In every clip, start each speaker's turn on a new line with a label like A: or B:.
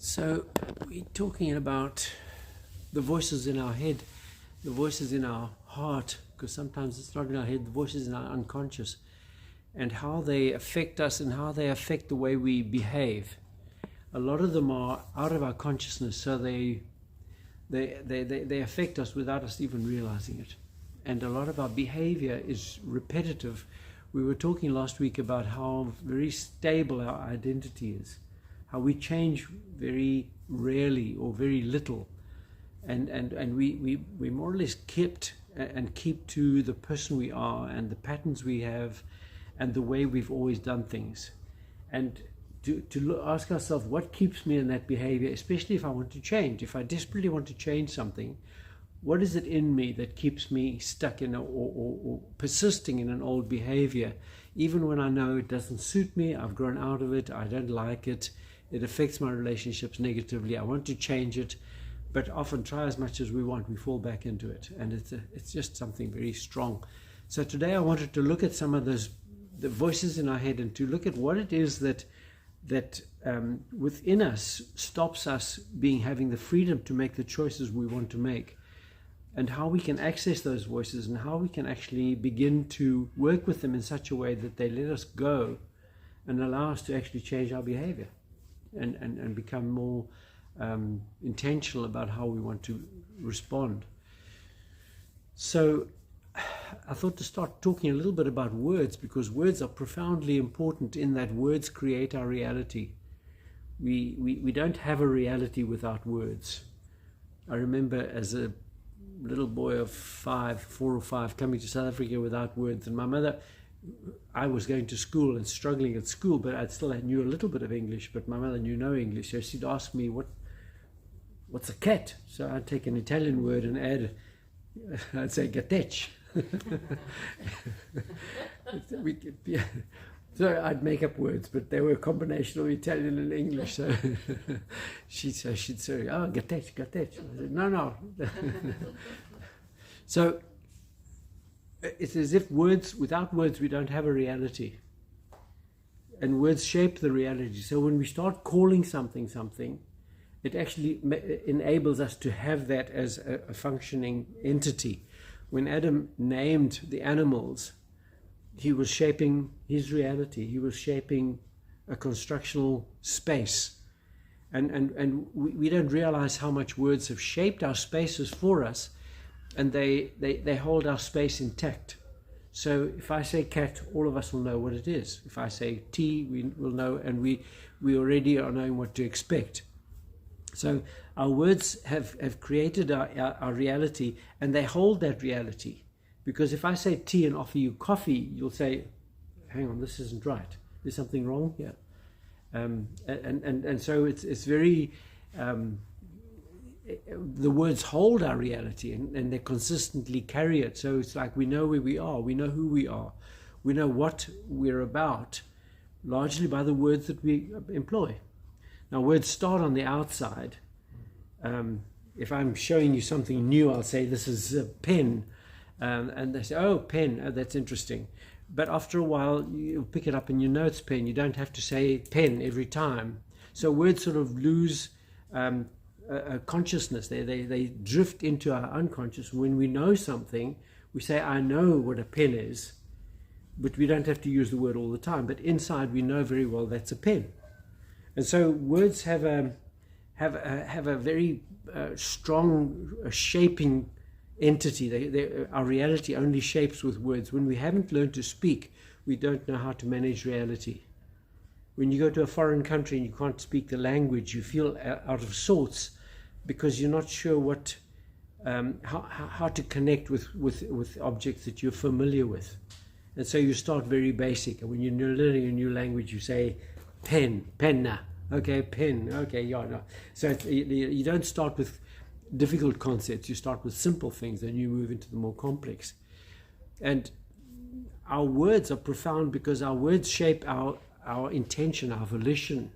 A: So we're talking about the voices in our head, the voices in our heart, because sometimes it's not in our head, the voices in our unconscious, and how they affect us and how they affect the way we behave. A lot of them are out of our consciousness, so they affect us without us even realizing it. And a lot of our behavior is repetitive. We were talking last week about how very stable our identity is, how we change very rarely or very little, and we more or less kept and keep to the person we are and the patterns we have and the way we've always done things. And to ask ourselves, what keeps me in that behavior, especially if I want to change, if I desperately want to change something, what is it in me that keeps me stuck in or persisting in an old behavior, even when I know it doesn't suit me, I've grown out of it, I don't like it, it affects my relationships negatively, I want to change it, but often try as much as we want, we fall back into it, and it's just something very strong. So today I wanted to look at some of the voices in our head and to look at what it is that within us stops us having the freedom to make the choices we want to make, and how we can access those voices and how we can actually begin to work with them in such a way that they let us go and allow us to actually change our behavior and become more intentional about how we want to respond. So I thought to start talking a little bit about words, because words are profoundly important in that words create our reality. We don't have a reality without words. I remember as a little boy of 4 or 5, coming to South Africa without words, and my mother, I was going to school and struggling at school, but I still knew a little bit of English, but my mother knew no English, so she'd ask me, what's a cat? So I'd take an Italian word and I'd say gatech. So I'd make up words, but they were a combination of Italian and English. So she'd say, oh, gatech. I said, no. So it's as if without words, we don't have a reality. And words shape the reality. So when we start calling something, it actually enables us to have that as a functioning entity. When Adam named the animals, he was shaping his reality. He was shaping a constructional space. And we don't realize how much words have shaped our spaces for us, and they hold our space intact. So if I say cat, all of us will know what it is. If I say tea, we will know, and we already are knowing what to expect. So our words have created our reality, and they hold that reality. Because if I say tea and offer you coffee, you'll say, hang on, this isn't right. There's something wrong here. And so it's very, the words hold our reality, and they consistently carry it. So it's like we know where we are, we know who we are, we know what we're about, largely by the words that we employ. Now, words start on the outside. If I'm showing you something new, I'll say, this is a pen. And they say, oh, pen, oh, that's interesting. But after a while, you pick it up and you know it's pen. You don't have to say pen every time. So words sort of lose a consciousness. They drift into our unconscious. When we know something, we say, I know what a pen is. But we don't have to use the word all the time. But inside, we know very well that's a pen. And so words have a very strong shaping entity. Our reality only shapes with words. When we haven't learned to speak, we don't know how to manage reality. When you go to a foreign country and you can't speak the language, you feel out of sorts because you're not sure how to connect with objects that you're familiar with. And so you start very basic. And when you're learning a new language, you say, penna, okay, pen, okay, yeah, no. So you don't start with difficult concepts, you start with simple things, then you move into the more complex. And our words are profound because our words shape our intention, our volition.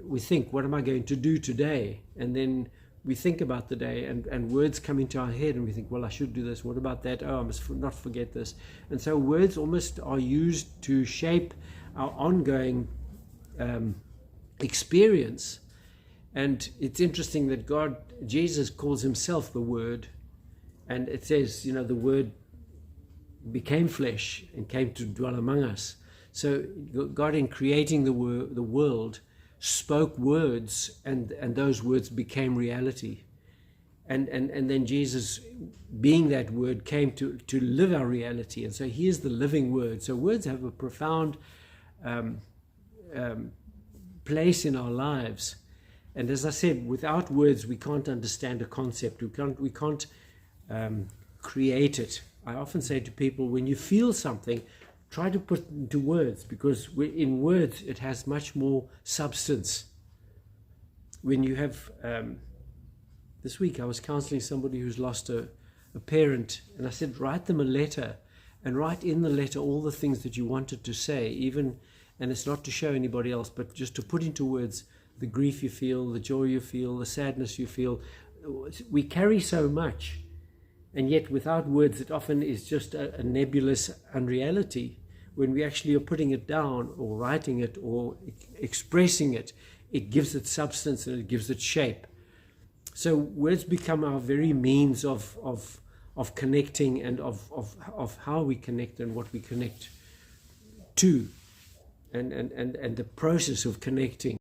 A: We think, what am I going to do today? And then we think about the day, and words come into our head, and we think, well, I should do this. What about that? Oh, I must not forget this. And so words almost are used to shape our ongoing experience. And it's interesting that Jesus calls himself the Word, and it says, the Word became flesh and came to dwell among us. So God, in creating the world, spoke words, and those words became reality. And then Jesus, being that Word, came to live our reality. And so he is the living Word. So words have a profound place in our lives. And as I said, without words, we can't understand a concept. We can't create it. I often say to people, when you feel something, try to put it into words, because in words it has much more substance. When you have, this week I was counseling somebody who's lost a parent, and I said, write them a letter, and write in the letter all the things that you wanted to say, and it's not to show anybody else, but just to put into words the grief you feel, the joy you feel, the sadness you feel. We carry so much, and yet without words it often is just a nebulous unreality. When we actually are putting it down or writing it or expressing it, it gives it substance and it gives it shape. So words become our very means of connecting, and of how we connect and what we connect to, and the process of connecting.